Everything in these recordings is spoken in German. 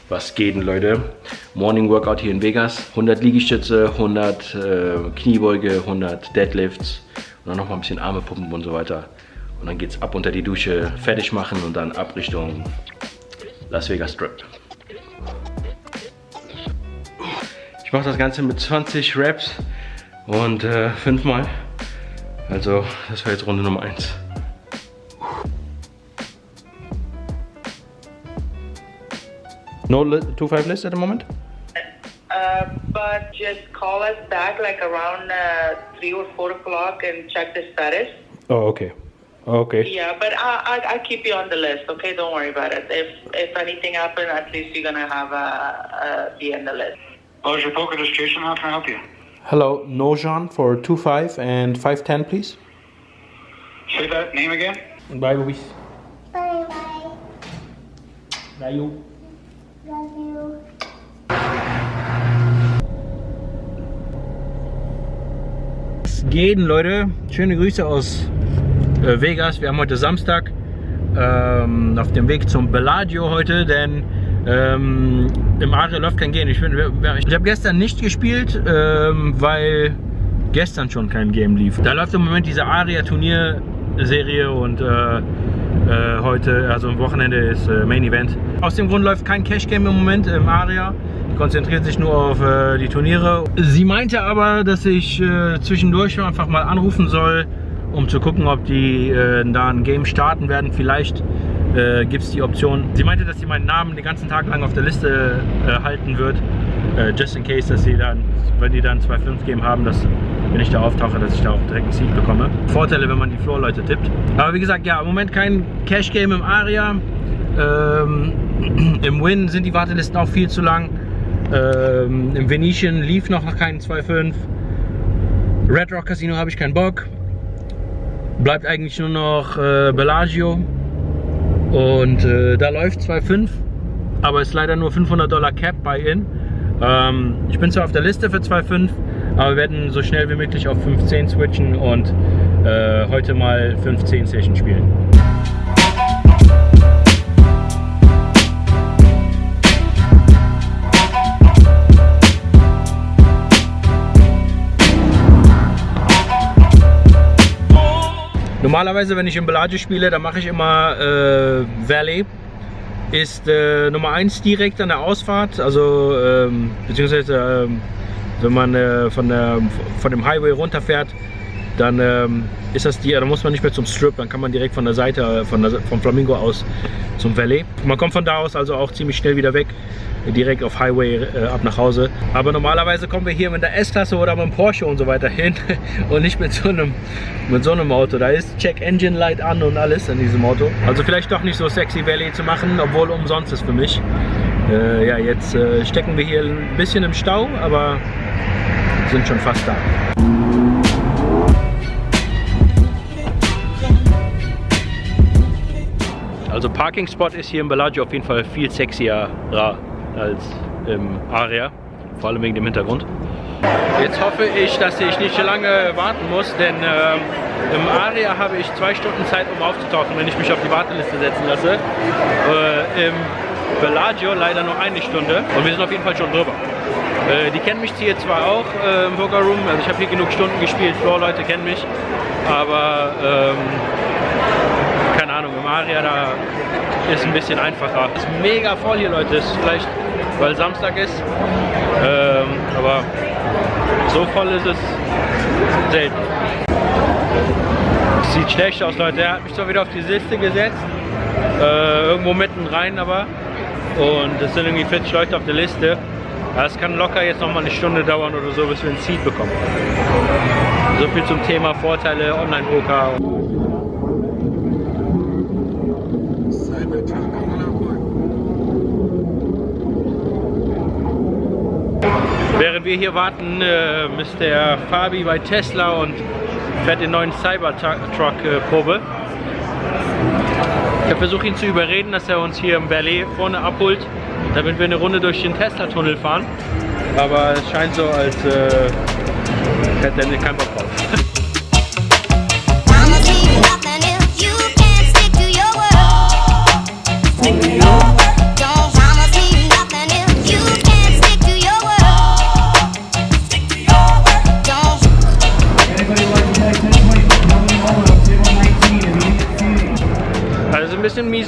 Was geht denn, Leute? Morning Workout hier in Vegas. 100 Liegestütze, 100 Kniebeuge, 100 Deadlifts und dann noch mal ein bisschen Arme pumpen und so weiter. Und dann geht's ab unter die Dusche, fertig machen und dann ab Richtung Las Vegas Strip. Ich mache das Ganze mit 20 Reps und 5 Mal. Also das war jetzt Runde Nummer 1. No 2-5 list at the moment? But just call us back like around 3 or 4 o'clock and check the status. Oh, okay. Okay. Yeah, but I keep you on the list, okay? Don't worry about it. If anything happens, at least you're gonna have be on the list. Oh, is your poker registration? How can I help you? Hello, Nojan for 2-5 and 5-10, please. Say that name again. Bye, Luis. Bye bye. Bye, you. Love you. Was geht denn, Leute? Schöne Grüße aus Vegas. Wir haben heute Samstag auf dem Weg zum Bellagio heute, denn im Aria läuft kein Game. Ich habe gestern nicht gespielt, weil gestern schon kein Game lief. Da läuft im Moment diese Aria Turnierserie und heute, also am Wochenende, ist Main Event. Aus dem Grund läuft kein Cash Game im Moment im Aria. Konzentriert sich nur auf die Turniere. Sie meinte aber, dass ich zwischendurch einfach mal anrufen soll, um zu gucken, ob die da ein Game starten werden. Vielleicht gibt es die Option. Sie meinte, dass sie meinen Namen den ganzen Tag lang auf der Liste halten wird. Just in case, dass sie dann, wenn die dann 2-5 Game haben, dass, wenn ich da auftauche, dass ich da auch direkt einen Seed bekomme. Vorteile, wenn man die Floor-Leute tippt. Aber wie gesagt, ja, im Moment kein Cash-Game im Aria. Im Win sind die Wartelisten auch viel zu lang. Im Venetian lief noch keinen 2-5. Red Rock Casino habe ich keinen Bock. Bleibt eigentlich nur noch Bellagio. Und da läuft 2,5, aber ist leider nur $500 Cap Buy-in. Ich bin zwar auf der Liste für 2,5, aber wir werden so schnell wie möglich auf 5,10 switchen und heute mal 5,10 Session spielen. Normalerweise, wenn ich im Bellagio spiele, dann mache ich immer Valley. Ist Nummer 1 direkt an der Ausfahrt, also beziehungsweise wenn man von dem Highway runterfährt, dann ist das da muss man nicht mehr zum Strip, dann kann man direkt von der Seite, vom Flamingo aus zum Valley. Man kommt von da aus also auch ziemlich schnell wieder weg, direkt auf Highway ab nach Hause. Aber normalerweise kommen wir hier mit der S-Klasse oder mit dem Porsche und so weiter hin und nicht mit so einem Auto. Da ist Check Engine Light an und alles in diesem Auto. Also vielleicht doch nicht so sexy Valley zu machen, obwohl umsonst ist für mich. Ja, jetzt stecken wir hier ein bisschen im Stau, aber sind schon fast da. Also Parking Spot ist hier im Bellagio auf jeden Fall viel sexier als im Aria, vor allem wegen dem Hintergrund. Jetzt hoffe ich, dass ich nicht so lange warten muss, denn im Aria habe ich 2 Stunden Zeit, um aufzutauchen, wenn ich mich auf die Warteliste setzen lasse. Im Bellagio leider noch 1 Stunde und wir sind auf jeden Fall schon drüber. Die kennen mich hier zwar auch im Poker Room, also ich habe hier genug Stunden gespielt, Floor-Leute kennen mich, aber keine Ahnung, im Aria da ist ein bisschen einfacher. Es ist mega voll hier, Leute, das ist vielleicht, weil Samstag ist, aber so voll ist es selten. Sieht schlecht aus, Leute. Er hat mich zwar wieder auf die Liste gesetzt, irgendwo mitten rein aber, und es sind irgendwie 40 Leute auf der Liste. Es kann locker jetzt noch mal 1 Stunde dauern oder so, bis wir ein Seed bekommen. So viel zum Thema Vorteile Online-Poker. Während wir hier warten, ist der Fabi bei Tesla und fährt den neuen Cybertruck Probe. Ich versuche ihn zu überreden, dass er uns hier im Valley vorne abholt, damit wir eine Runde durch den Tesla-Tunnel fahren. Aber es scheint so, als hätte er keinen Bock drauf.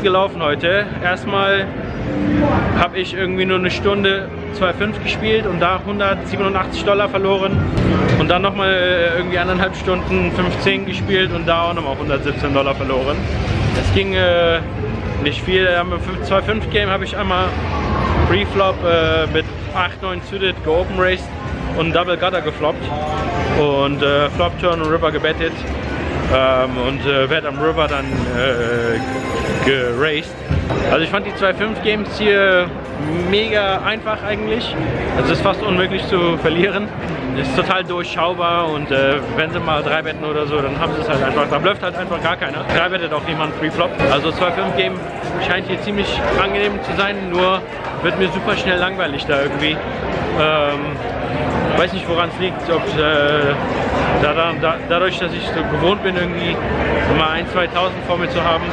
mies gelaufen heute. Erstmal habe ich irgendwie nur eine Stunde 2,5 gespielt und da $187 verloren. Und dann nochmal irgendwie 1,5 Stunden 5,10 gespielt und da auch nochmal $117 verloren. Es ging nicht viel. Im 2,5 Game habe ich einmal Preflop mit 8-9 suited geopen raced und Double Gutter gefloppt und Flop Turn und River gebettet und werde am River dann geraced. Also ich fand die 2,5 Games hier mega einfach eigentlich. Also es ist fast unmöglich zu verlieren. Ist total durchschaubar und wenn sie mal 3 betten oder so, dann haben sie es halt einfach. Da blufft halt einfach gar keiner. 3 bettet auch niemand Preflop. Also 2,5 Game scheint hier ziemlich angenehm zu sein, nur wird mir super schnell langweilig da irgendwie. Weiß nicht, woran es liegt, ob dadurch, dass ich so gewohnt bin, irgendwie immer 1.000, 2.000 vor mir zu haben,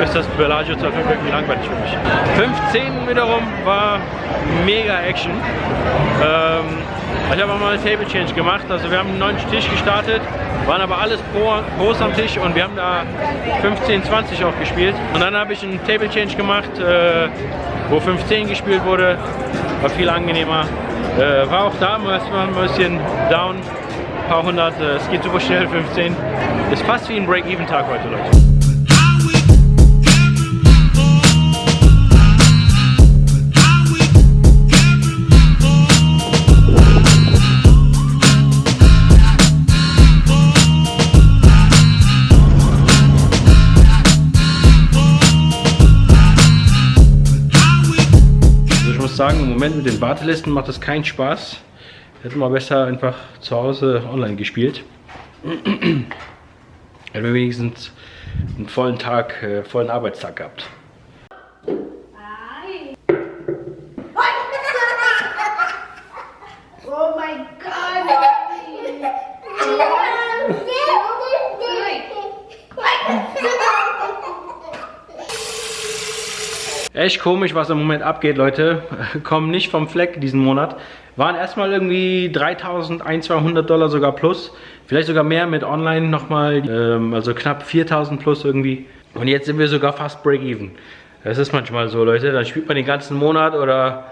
ist das Bellagio 2,5 irgendwie langweilig für mich. 5,10 wiederum war mega Action. Ich habe auch mal eine Table Change gemacht, also wir haben einen neuen Tisch gestartet, waren aber alles Pros am Tisch und wir haben da 15-20 auch gespielt. Und dann habe ich einen Table Change gemacht, wo 15 gespielt wurde, war viel angenehmer. War auch da erstmal ein bisschen down, ein paar hundert, es geht super schnell, 15. Ist fast wie ein Break-Even-Tag heute, Leute. Sagen, im Moment mit den Wartelisten macht das keinen Spaß. Hätten wir besser einfach zu Hause online gespielt. Hätten wir wenigstens einen vollen Tag, vollen Arbeitstag gehabt. Oh mein Gott! Echt komisch, was im Moment abgeht, Leute. Kommen nicht vom Fleck diesen Monat. Waren erstmal irgendwie $3.200 sogar plus. Vielleicht sogar mehr mit online nochmal. Also knapp 4.000 plus irgendwie. Und jetzt sind wir sogar fast Break-Even. Das ist manchmal so, Leute. Dann spielt man den ganzen Monat oder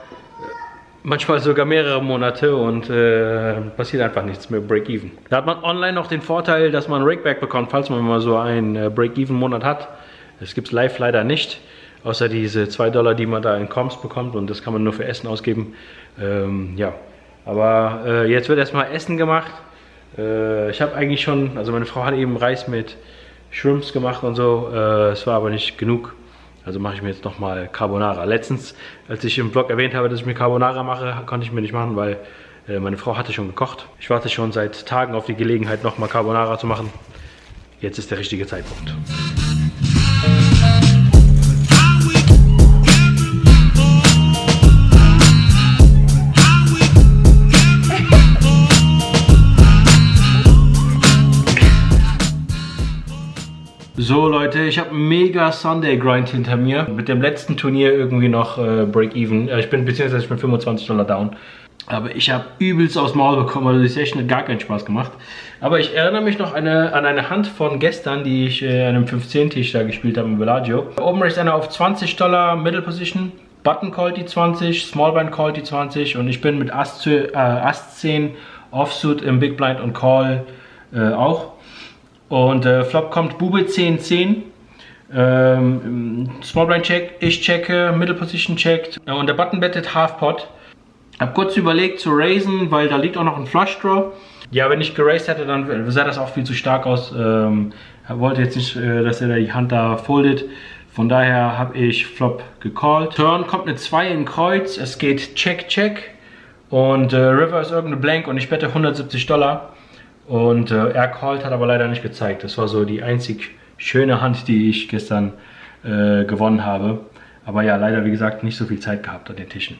manchmal sogar mehrere Monate und passiert einfach nichts mehr, Break-Even. Da hat man online noch den Vorteil, dass man ein Rakeback bekommt, falls man mal so einen Break-Even-Monat hat. Das gibt es live leider nicht. Außer diese $2, die man da in Comms bekommt und das kann man nur für Essen ausgeben. Ja, aber jetzt wird erstmal Essen gemacht. Ich habe eigentlich schon, also meine Frau hat eben Reis mit Shrimps gemacht und so. Es war aber nicht genug. Also mache ich mir jetzt nochmal Carbonara. Letztens, als ich im Vlog erwähnt habe, dass ich mir Carbonara mache, konnte ich mir nicht machen, weil meine Frau hatte schon gekocht. Ich warte schon seit Tagen auf die Gelegenheit, nochmal Carbonara zu machen. Jetzt ist der richtige Zeitpunkt. So Leute, ich habe einen mega Sunday Grind hinter mir. Mit dem letzten Turnier irgendwie noch Break-Even. Ich bin $25 down. Aber ich habe übelst aufs Maul bekommen, also die Session hat gar keinen Spaß gemacht. Aber ich erinnere mich noch an eine Hand von gestern, die ich an einem 15-Tisch da gespielt habe im Bellagio. Oben ist einer auf $20, Middle Position. Button Call die 20, Small Blind Call die 20 und ich bin mit Ass 10 Offsuit im Big Blind und Call auch. Und Flop kommt Bube 10, 10. Small Blind check, ich checke, Middle Position checkt und der Button bettet Half Pot. Hab kurz überlegt zu raisen, weil da liegt auch noch ein Flush Draw. Ja, wenn ich geraced hätte, dann sah das auch viel zu stark aus. Wollte jetzt nicht, dass er die Hand da foldet. Von daher habe ich Flop gecallt. Turn kommt eine 2 in Kreuz. Es geht Check, Check. Und River ist irgendeine Blank und ich wette $170. Und er called, hat aber leider nicht gezeigt. Das war so die einzig schöne Hand, die ich gestern gewonnen habe. Aber ja, leider wie gesagt nicht so viel Zeit gehabt an den Tischen.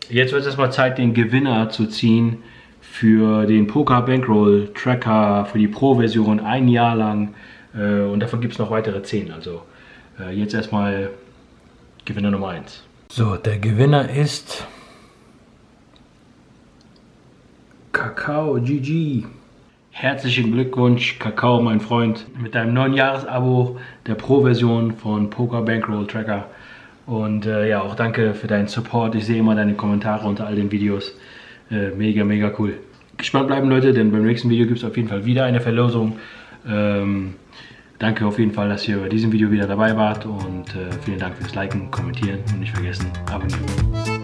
Jetzt wird es erstmal Zeit, den Gewinner zu ziehen für den Poker Bankroll Tracker, für die Pro-Version 1 Jahr lang. Und davon gibt es noch weitere 10. Also jetzt erstmal Gewinner Nummer 1. So, der Gewinner ist Kakao GG. Herzlichen Glückwunsch, Kakao, mein Freund, mit deinem 9 Jahres-Abo der Pro-Version von Poker Bankroll Tracker. Und ja, auch danke für deinen Support. Ich sehe immer deine Kommentare unter all den Videos. Mega, mega cool. Gespannt bleiben, Leute, denn beim nächsten Video gibt es auf jeden Fall wieder eine Verlosung. Danke auf jeden Fall, dass ihr bei diesem Video wieder dabei wart und vielen Dank fürs Liken, Kommentieren und nicht vergessen, abonnieren.